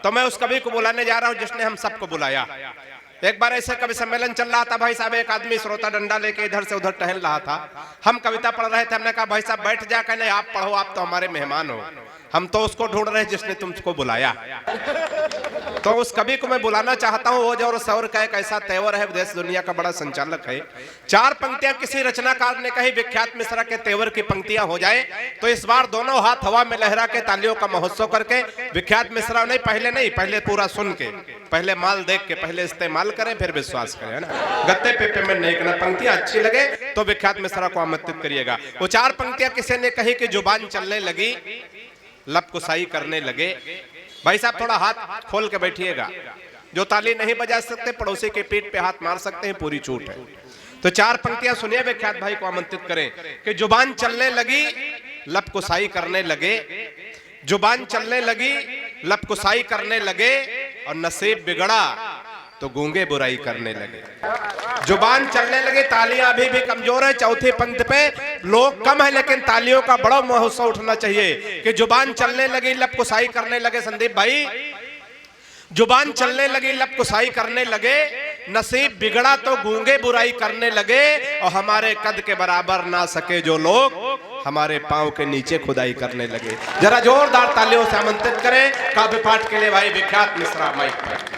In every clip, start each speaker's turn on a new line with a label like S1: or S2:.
S1: तो मैं उस कवि को बुलाने जा रहा हूं जिसने हम सबको बुलाया। एक बार ऐसे कवि सम्मेलन चल रहा था भाई साहब, एक आदमी श्रोता डंडा लेके इधर से उधर टहल रहा था। हम कविता पढ़ रहे थे, हमने कहा भाई साहब बैठ जा, कहने आप पढ़ो, आप तो हमारे मेहमान हो, हम तो उसको ढूंढ रहे हैं जिसने तुमको बुलाया। तो उस कवि को मैं बुलाना चाहता हूं। वो जो सौर का एक ऐसा तेवर है, देश दुनिया का बड़ा संचालक है। 4 पंक्तियां किसी रचनाकार ने कही, विख्यात मिश्रा के तेवर की पंक्तियां हो जाए तो इस बार दोनों हाथ हवा में लहरा के तालियों का महोत्सव करके, विख्यात मिश्रा नहीं, पहले पूरा सुन के, पहले माल देख के, पहले इस्तेमाल करें फिर विश्वास करें, है ना। गत्ते पे पेमेंट नहीं करना। पंक्तियां अच्छी लगे तो विख्यात मिश्रा को आमंत्रित करिएगा। वो 4 पंक्तियां किसी ने कही कि जुबान चलने लगी, लब कुसाई करने लगे। भाई साहब थोड़ा हाथ खोल के बैठिएगा। जो ताली नहीं बजा सकते पड़ोसी के पीठ पे हाथ मार सकते हैं, पूरी छूट है। तो 4 पंक्तियां सुनिए, विख्यात भाई को आमंत्रित करें कि जुबान चलने लगी, लब कुसाई करने लगे, जुबान चलने लगी, लब कुसाई करने लगे, और नसीब बिगड़ा तो गूंगे बुराई करने लगे। जुबान चलने लगे, तालियां अभी भी कमजोर है। चौथी पंक्ति पे लोग कम है, लेकिन तालियों का बड़ा महोत्सव उठना चाहिए कि जुबान चलने लगी, लब कुसाई करने लगे। संदीप भाई, जुबान चलने लगी, लब कुसाई करने लगे, नसीब बिगड़ा तो गूंगे बुराई करने लगे, और हमारे कद के बराबर ना सके जो लोग हमारे पांव के नीचे खुदाई करने लगे। जरा जोरदार तालियों से आमंत्रित करें काव्य पाठ के लिए भाई विख्यात मिश्रा माइक पर।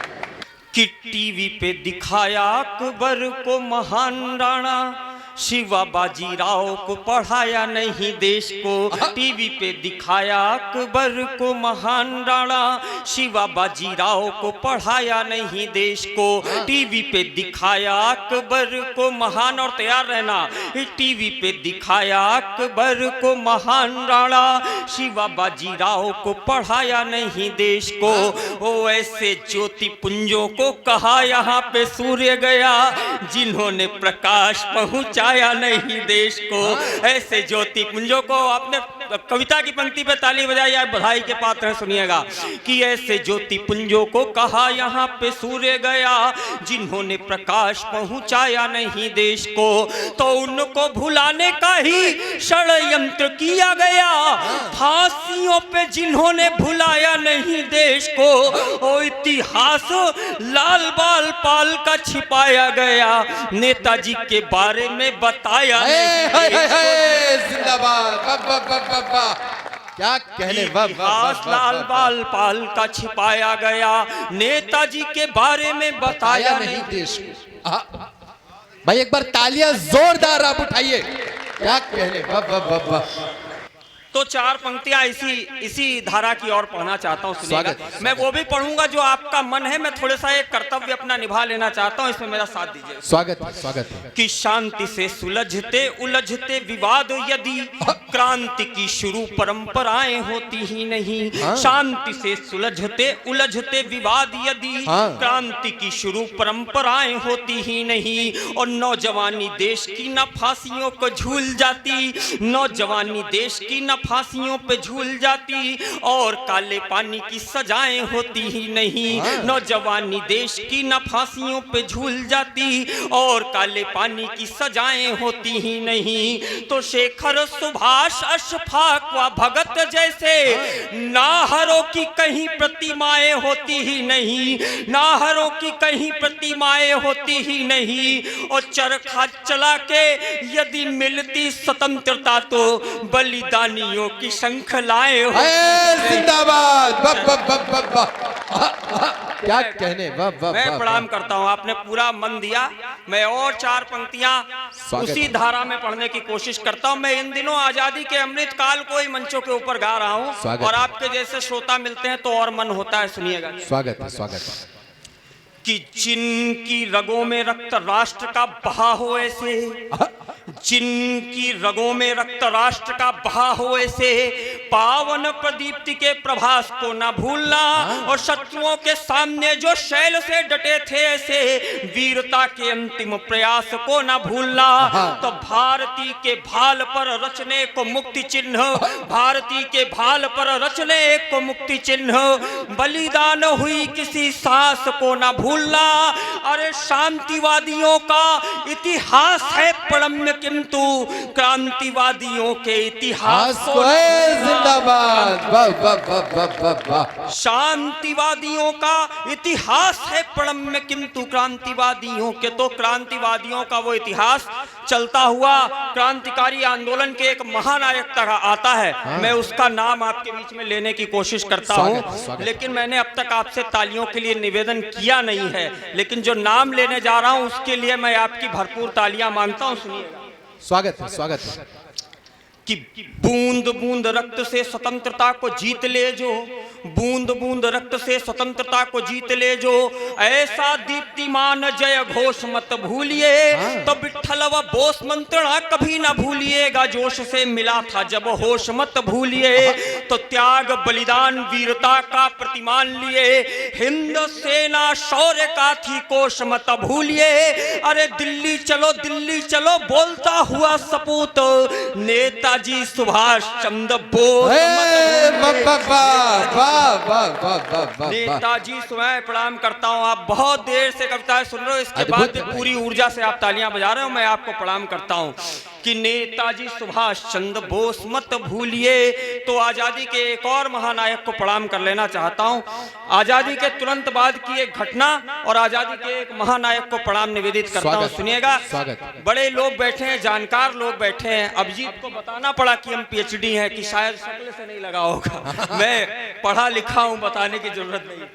S2: कि टीवी पे दिखाया अकबर को महान राणा, शिवा बाजीराव को पढ़ाया नहीं देश को। टीवी पे दिखाया अकबर को महान राणा, शिवा बाजीराव को पढ़ाया नहीं देश को। टीवी पे दिखाया अकबर को महान, और तैयार रहना, टीवी पे दिखाया अकबर को महान राणा, शिवा बाजीराव को पढ़ाया नहीं देश को। ओ ऐसे ज्योति पुंजों को कहा यहाँ पे सूर्य गया, जिन्होंने प्रकाश पहुंचा आया नहीं देश को। ऐसे ज्योति पुंजों को, आपने कविता की पंक्ति पे ताली बजाई, आप बधाई के पात्र हैं, सुनिएगा कि ऐसे ज्योति पुंजों को कहा यहाँ पे सूर्य गया, जिन्होंने प्रकाश पहुंचाया नहीं देश को। तो उनको भुलाने का ही षड्यंत्र किया गया, फांसियों पे जिन्होंने भुलाया नहीं देश को। ओ इतिहास लाल बाल पाल का छिपाया गया, नेताजी के बारे में बताया
S3: जिंदाबाद। क्या कहने,
S2: इतिहास लाल बाल पाल का छिपाया गया, नेताजी के बारे में बताया नहीं
S3: देश को। भाई एक बार तालियां जोरदार आप उठाइए। क्या कहने,
S2: तो 4 पंक्तियां इसी धारा की ओर पढ़ना चाहता हूं, सुनिएगा। मैं वो भी पढ़ूंगा जो आपका मन है। मैं थोड़ा सा एक कर्तव्य अपना निभा लेना चाहता हूं, इसमें मेरा साथ दीजिए।
S3: स्वागत है।
S2: कि शांति से सुलझते उलझते विवाद यदि क्रांति की शुरू परंपराएं होती ही नहीं। शांति से सुलझते उलझते विवाद यदि क्रांति की शुरू परंपराएं होती ही नहीं। और नौजवानी देश की न फांसियों को झूल जाती, नौजवानी देश की न फांसियों पे झूल जाती, और काले पानी की सजाएं होती ही नहीं। नौजवानी देश की न फांसियों पे झूल जाती, और काले पानी की सजाएं होती ही नहीं। तो शेखर सुभाष अशफाक व भगत जैसे नाहरों की कहीं प्रतिमाएं होती ही नहीं, नाहरों की कहीं प्रतिमाएं होती ही नहीं। और चरखा चला के यदि मिलती स्वतंत्रता तो बलिदानियों की श्रृंखलाएं।
S3: जिंदाबाद। क्या कहने,
S2: मैं प्रणाम करता हूं, आपने पूरा मन दिया। मैं और 4 पंक्तियां उसी धारा में पढ़ने की कोशिश करता हूं। मैं इन दिनों आजादी के अमृत काल को ही मंचों के ऊपर गा रहा हूं, और आपके जैसे श्रोता मिलते हैं तो और मन होता है, सुनिएगा।
S3: स्वागत है।
S2: कि जिनकी रगों में रक्त राष्ट्र का बहा हो ऐसे, जिनकी रगों में रक्त राष्ट्र का बहा हो ऐसे, पावन प्रदीप्ति के प्रभास को ना भूलना। और शत्रुओं के सामने जो शैल से डटे थे ऐसे, वीरता के अंतिम प्रयास को ना भूलना। तो भारती के भाल पर रचने को मुक्ति चिन्ह, भारती के भाल पर रचने को मुक्ति चिन्ह, बलिदान हुई किसी सास को ना भूलना। अरे शांतिवादियों का इतिहास है पड़म्य, किंतु क्रांतिवादियों के इतिहास को
S3: जिंदाबाद। वाह वाह वाह वाह वाह वाह।
S2: शांतिवादियों का इतिहास है पड़म्य, किंतु क्रांतिवादियों के तो क्रांतिवादियों का वो इतिहास चलता हुआ क्रांतिकारी आंदोलन के एक महानायक तक आता है। मैं उसका नाम आपके बीच में लेने की कोशिश करता हूं, लेकिन मैंने अब तक आपसे तालियों के लिए निवेदन किया नहीं है, लेकिन जो नाम लेने जा रहा हूं उसके लिए मैं आपकी भरपूर तालियां मांगता हूं। सुनिएगा।
S3: स्वागत है, स्वागत है।
S2: कि बूंद बूंद रक्त से स्वतंत्रता को जीत ले जो, बूंद बूंद रक्त से स्वतंत्रता को जीत ले जो, ऐसा दीप्तिमान जय घोष मत भूलिए, तो विठ्ठल व बोस मंत्रणा कभी ना भूलिएगा, जोश से मिला था जब होश मत भूलिए, तो त्याग बलिदान वीरता का प्रतिमान लिए, हिंद सेना शौर्य का थी कोश मत भूलिए, अरे दिल्ली चलो बोलता हुआ सपूत नेताजी सुभाष चंद्र बोस। नेताजी सुभाष प्रणाम करता हूँ। आप बहुत देर से कविताएं सुन रहे हो, इसके बाद भी पूरी ऊर्जा से आप तालियां बजा रहे हो, मैं आपको प्रणाम करता हूँ। कि नेताजी सुभाष चंद्र बोस मत भूलिए, तो आजादी के एक और महानायक को प्रणाम कर लेना चाहता हूँ। आजादी के तुरंत बाद की एक घटना और आजादी के एक महानायक को प्रणाम निवेदित करता हूँ। सुनिएगा। बड़े लोग बैठे हैं, जानकार लोग बैठे हैं। अभिजीत को बताना पड़ा कि हम पीएचडी हैं, कि शायद शक्ल से नहीं लगा होगा, मैं पढ़ा लिखा हूँ, बताने की जरूरत नहीं।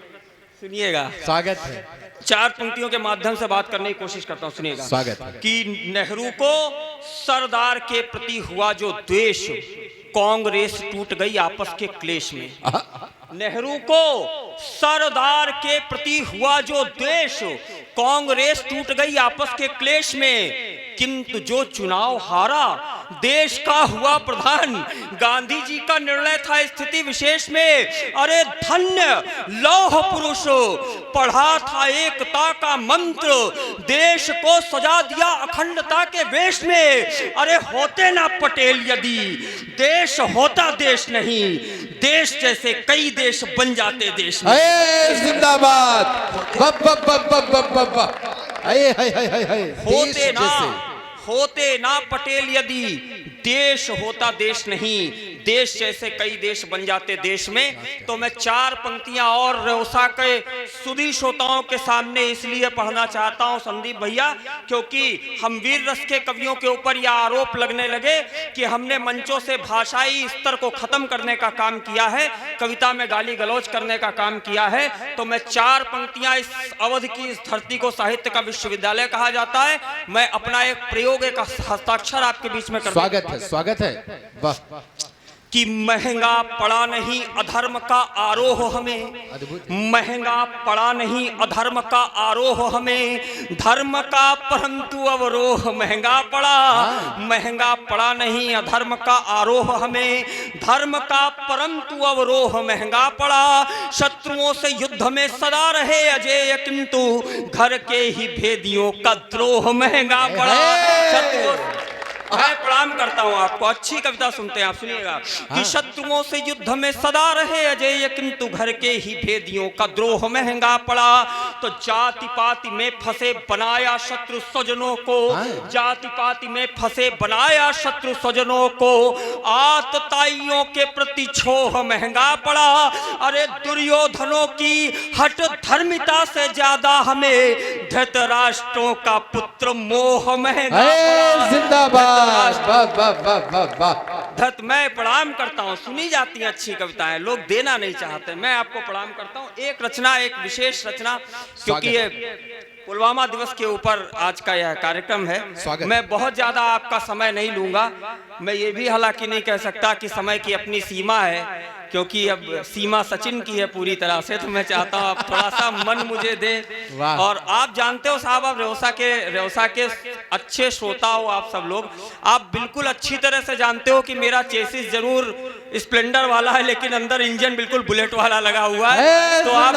S2: सुनिएगा।
S3: स्वागत है।
S2: चार पंक्तियों के माध्यम से बात करने की कोशिश करता हूँ। सुनिएगा।
S3: स्वागत है।
S2: कि नेहरू को सरदार के प्रति हुआ जो द्वेष, कांग्रेस टूट गई आपस के क्लेश में। नेहरू को सरदार के प्रति हुआ जो द्वेष, कांग्रेस टूट गई आपस के क्लेश में, किंतु जो चुनाव हारा देश का हुआ प्रधान, गांधी जी का निर्णय था स्थिति विशेष में। अरे धन्य लौह पुरुष, पढ़ा था एकता का मंत्र, देश को सजा दिया अखंडता के वेश में। अरे होते ना पटेल यदि देश होता देश नहीं, देश जैसे कई देश बन जाते देश में।
S3: जिंदाबाद।
S2: होते ना पटेल यदि देश होता देश नहीं, देश जैसे कई देश बन जाते देश में। तो मैं चार पंक्तियां और रेवसा के सुधी श्रोताओं के सामने इसलिए पढ़ना चाहता हूं संदीप भैया, क्योंकि हम वीर रस के कवियों के ऊपर यह आरोप लगने लगे कि हमने मंचों से भाषाई स्तर को खत्म करने का काम किया है, कविता में गाली गलौज करने का काम किया है। तो मैं चार पंक्तियां, इस अवध की इस धरती को साहित्य का विश्वविद्यालय कहा जाता है, मैं अपना एक प्रयोग, एक हस्ताक्षर आपके बीच में कर।
S3: स्वागत है, स्वागत है। वाह।
S2: कि महंगा पड़ा नहीं अधर्म का आरोह हमें, महंगा पड़ा नहीं अधर्म का आरोह हमें, धर्म का परंतु अवरोह महंगा पड़ा, महंगा पड़ा नहीं अधर्म का आरोह हमें, धर्म का परंतु अवरोह महंगा पड़ा, शत्रुओं से युद्ध में सदा रहे अजय, किंतु घर के ही भेदियों का द्रोह महंगा पड़ा। शत्रुओं, मैं प्रणाम करता हूं आपको, अच्छी कविता सुनते हैं आप। सुनिएगा। कि शत्रुओं से युद्ध में सदा रहे अजय, किंतु घर के ही भेदियों का द्रोह महंगा पड़ा। तो जाति पाति में फंसे बनाया शत्रु स्वजनों को, जाति पाति में फंसे बनाया शत्रु स्वजनों को, आतताइयों के प्रति छोह महंगा पड़ा। अरे दुर्योधनों की हट धर्मिता से ज्यादा हमें धृतराष्ट्रों का पुत्र मोह महंगा पड़ा।
S3: जिंदाबाद।
S2: धत, मैं प्रणाम करता हूँ। सुनी जाती हैं अच्छी कविताएं, लोग देना नहीं चाहते, मैं आपको प्रणाम करता हूँ। एक रचना, एक विशेष रचना, क्योंकि ये पुलवामा दिवस के ऊपर आज का यह कार्यक्रम है, मैं बहुत ज्यादा आपका समय नहीं लूंगा। मैं ये भी हालांकि नहीं कह सकता कि समय की अपनी सीमा है, क्योंकि अब सीमा सचिन की है पूरी तरह से, तो मैं चाहता हूँ आप थोड़ा सा मन मुझे दे। और आप जानते हो साहब, आप रेवसा के अच्छे श्रोता हो आप सब लोग, आप बिल्कुल अच्छी तरह से जानते हो कि मेरा चेसिस जरूर स्प्लेंडर वाला है, लेकिन अंदर इंजन बिल्कुल बुलेट वाला लगा हुआ है। तो आप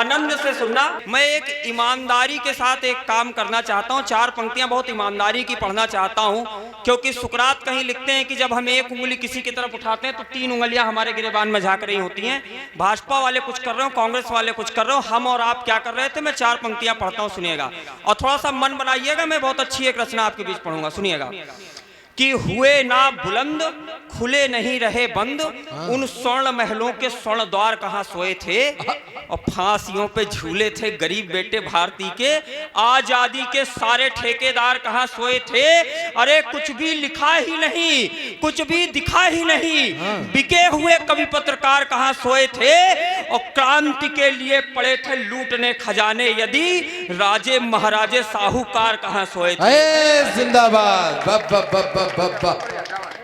S2: आनंद से सुनना। मैं एक ईमानदारी के साथ एक काम करना चाहता हूँ, 4 पंक्तियां बहुत ईमानदारी की पढ़ना चाहता हूँ, क्योंकि सुकरात कहीं लिखते हैं कि जब हम एक उंगली किसी की तरफ उठाते हैं तो 3 उंगलियां हमारे गिरेबान में झांक रही होती हैं। भाजपा वाले कुछ कर रहे हो, कांग्रेस वाले कुछ कर रहे हो, हम और आप क्या कर रहे थे। मैं 4 पंक्तियां पढ़ता हूँ, सुनिएगा और थोड़ा सा मन बनाइएगा। मैं बहुत अच्छी एक रचना आपके बीच पढ़ूंगा, सुनिएगा। कि हुए ना बुलंद, खुले नहीं रहे बंद, उन स्वर्ण महलों के स्वर्ण द्वार कहाँ सोए थे, और फांसियों पे झूले थे गरीब बेटे भारती के, आजादी के सारे ठेकेदार कहाँ सोए थे। अरे कुछ भी लिखा ही नहीं, कुछ भी दिखा ही नहीं, बिके हुए कवि पत्रकार कहाँ सोए थे, और क्रांति के लिए पड़े थे लूटने खजाने यदि, राजे महाराजे साहूकार कहाँ सोए थे।
S3: जिंदाबाद।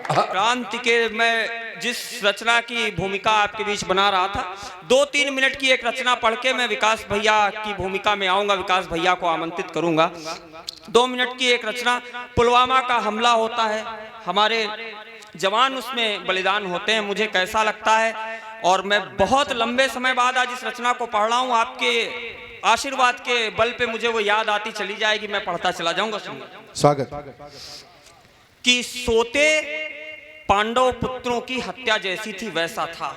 S2: क्रांति के मैं जिस रचना की भूमिका आपके बीच बना रहा था, 2-3 मिनट की एक रचना पढ़ के मैं विकास भैया की भूमिका में आऊंगा, विकास भैया को आमंत्रित करूंगा। 2 मिनट की एक रचना। पुलवामा का हमला होता है, हमारे जवान उसमें बलिदान होते हैं, मुझे कैसा लगता है, और मैं बहुत लंबे समय बाद आज इस रचना को पढ़ रहा हूँ। आपके आशीर्वाद के बल पे मुझे वो याद आती चली जाएगी, मैं पढ़ता चला जाऊंगा।
S3: स्वागत।
S2: कि सोते पांडव पुत्रों की हत्या जैसी थी वैसा था।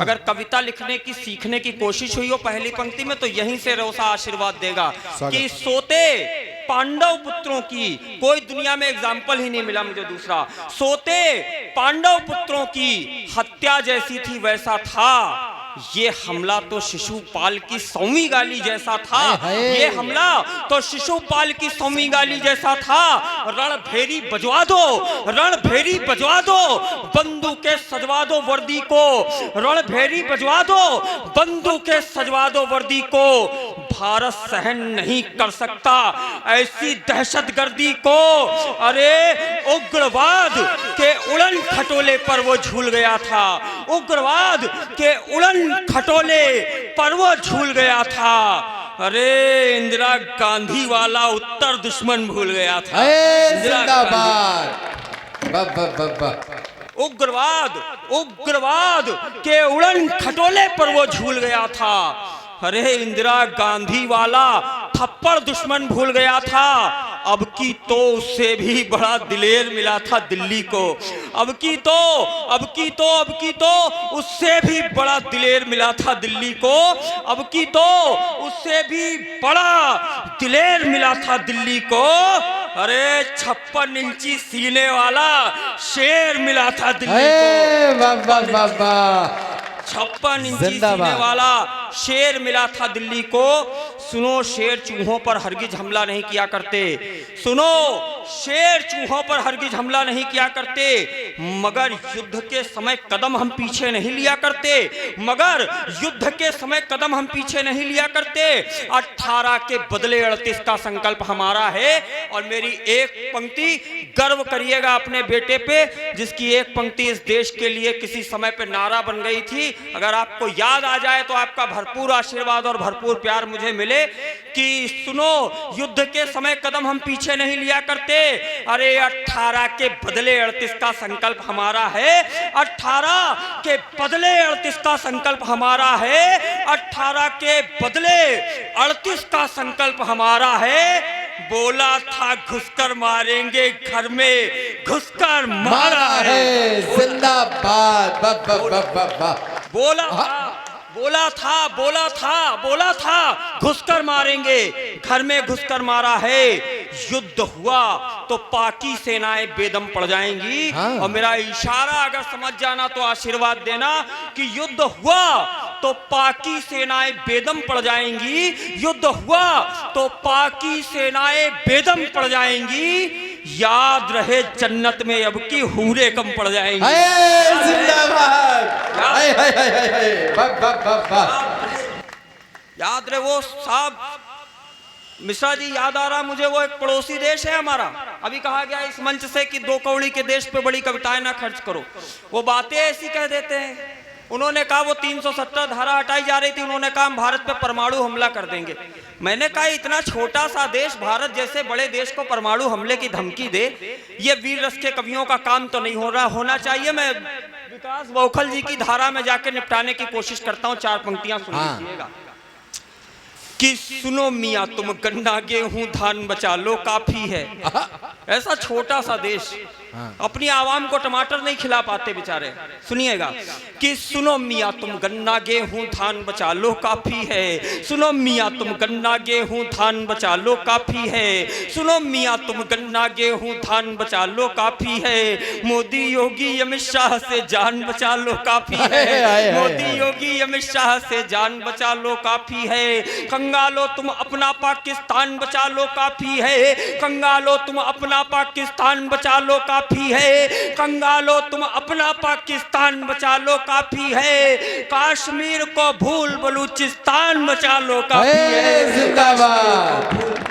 S2: अगर कविता लिखने की सीखने की कोशिश हुई हो पहली पंक्ति में, तो यहीं से रोसा आशीर्वाद देगा कि सोते पांडव पुत्रों की, कोई दुनिया में एग्जाम्पल ही नहीं मिला मुझे दूसरा। सोते पांडव पुत्रों की हत्या जैसी थी वैसा था, ये हमला तो शिशुपाल की 100वीं गाली जैसा था, ये हमला तो शिशुपाल की 100वीं गाली जैसा था। रणभेरी बजवा दो, रणभेरी बजवा दो, बंदूकें सजवा दो वर्दी को, रणभेरी बजवा दो, बंदूकें सजवा दो वर्दी को। भारत सहन नहीं कर सकता ऐसी दहशतगर्दी को। अरे उग्रवाद के उड़न खटोले पर वो झूल गया था, उग्रवाद के उड़न खटोले पर वो झूल गया था। अरे इंदिरा गांधी वाला उत्तर दुश्मन भूल गया था।
S3: जिंदाबाद।
S2: उग्रवाद, उग्रवाद के उड़न खटोले पर वो झूल गया था। अरे इंदिरा गांधी वाला थप्पड़ दुश्मन भूल गया था। अब की तो उससे भी बड़ा दिलेर मिला था दिल्ली को, अब की तो उससे भी बड़ा दिलेर मिला था दिल्ली को, अब की तो उससे भी बड़ा दिलेर मिला था दिल्ली को। अरे 56 इंची सीने वाला शेर मिला था दिल्ली को, 56 इंची सीने वाला शेर मिला था दिल्ली को। सुनो, शेर चूहों पर हरगिज हमला नहीं किया करते, सुनो, शेर चूहों पर हरगिज हमला नहीं किया करते, मगर युद्ध के समय कदम हम पीछे नहीं लिया करते, मगर युद्ध के समय कदम हम पीछे नहीं लिया करते। 18 के बदले 38 का संकल्प हमारा है। और मेरी एक पंक्ति, गर्व करिएगा अपने बेटे पे, जिसकी एक पंक्ति इस देश के लिए किसी समय पे नारा बन गई थी। अगर आपको याद आ जाए तो आपका भरपूर आशीर्वाद और भरपूर प्यार मुझे मिले। कि सुनो, युद्ध के समय कदम हम पीछे नहीं लिया करते। अरे 18 के बदले 38 का संकल्प हमारा है, 18 के बदले 38 का संकल्प हमारा है, 18 के बदले 38 का संकल्प हमारा है। बोला था घुसकर मारेंगे, घर में घुसकर मारा है।
S3: जिंदाबाद।
S2: बोला था घुसकर मारेंगे, घर में घुसकर मारा है। युद्ध हुआ तो पाकी सेनाएं बेदम पड़ जाएंगी। और मेरा इशारा अगर समझ जाना तो आशीर्वाद देना कि युद्ध हुआ तो पाकी सेनाएं बेदम पड़ जाएंगी, युद्ध हुआ तो पाकी सेनाएं बेदम पड़ जाएंगी। याद रहे जन्नत में अब की हूरे कम पड़ जाएंगी। याद रहे वो साहब मिश्रा जी, याद आ रहा मुझे, वो एक पड़ोसी देश है हमारा। अभी कहा गया इस मंच से कि 2 कौड़ी के देश पे बड़ी कविताएं ना खर्च करो, वो बातें ऐसी कह देते हैं। उन्होंने कहा वो 370 धारा हटाई जा रही थी, उन्होंने कहा हम भारत पे परमाणु हमला कर देंगे। मैंने कहा इतना छोटा सा देश भारत जैसे बड़े देश को परमाणु हमले की धमकी दे, ये वीर रस के कवियों का काम तो नहीं होना चाहिए। मैं विकास बौखल जी की धारा में जाके निपटाने की कोशिश करता हूँ। 4 पंक्तियां सुन लीजिएगा। कि सुनो मियाँ तुम गन्ना गेहूं धान बचा लो काफी है। ऐसा छोटा सा देश अपनी आवाम को टमाटर नहीं खिला पाते बेचारे। सुनिएगा कि सुनो मियाँ तुम गन्ना गेहूं धान बचा लो काफी है, सुनो मियाँ तुम गन्ना गेहूं धान बचा लो काफी है, सुनो मियाँ तुम गन्ना गेहूं धान बचा लो काफी है। मोदी योगी अमित शाह से जान बचा लो काफी है, मोदी योगी अमित शाह से जान बचा लो काफी है। कंगालो तुम अपना पाकिस्तान बचा लो काफी है, कंगालो तुम अपना पाकिस्तान बचा लो काफी है, कंगालो तुम अपना पाकिस्तान बचा लो काफी है। कश्मीर को भूल बलूचिस्तान बचा लो काफी है।
S3: जिंदाबाद।